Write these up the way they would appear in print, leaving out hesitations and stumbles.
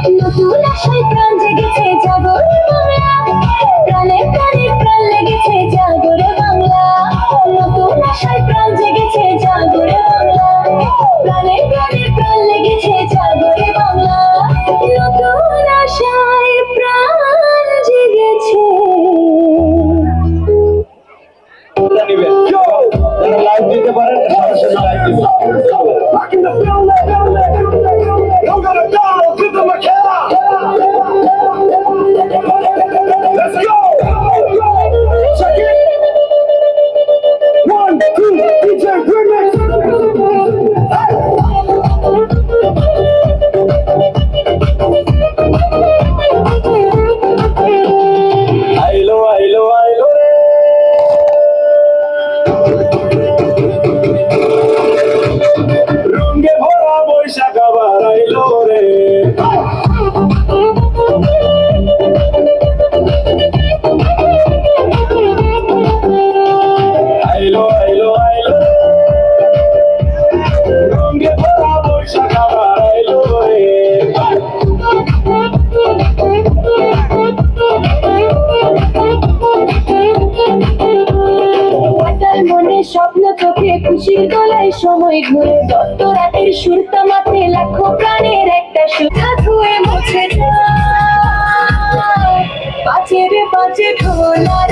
নতুন আশায় প্রাণ জেগেছে জাগরে বাংলা, প্রাণে প্রাণে প্রাণ লেগেছে জাগরে বাংলা। নতুন আশায় প্রাণ জেগেছে জাগরে বাংলা, প্রাণে প্রাণে প্রাণ লেগেছে জাগরে বাংলা। নতুন আশায় প্রাণ জেগেছে। লাইভ দিতে পারেন, সরাসরি লাইভ দিতে রঙে ভরা বৈশাখ আবার আইলো রে। আইলো আইলো আইলো রঙে ভরা বৈশাখ আবার আইলো রে। মনে স্বপ্ন চোখে খুশির দোলায় সময় ঘুরে যত রাতের সুরতা মাঠে লাখো প্রাণের একটা সুখা ধুয়ে মুছে যায়। পাঁচের পাঁচে ঢোলার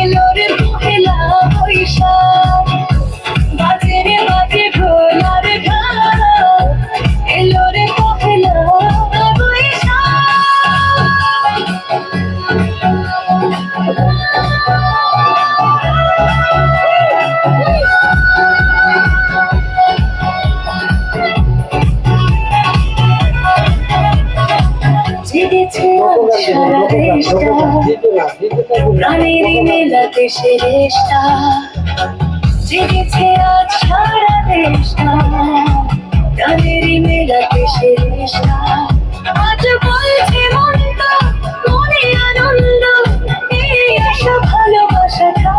এলো রে পহেলা বৈশাখ, বাজের বাজে ঢোলার এলো রে পহেলা জেগেছে সারা দেশটা, প্রাণেরই মেলাতে শেষটা। জেগেছে আজ সারা দেশটা, প্রাণেরই মেলাতে শেষটা। আজ বলছে মনটা, মনে আনন্দ, এই আশা ভালোবাসাটা।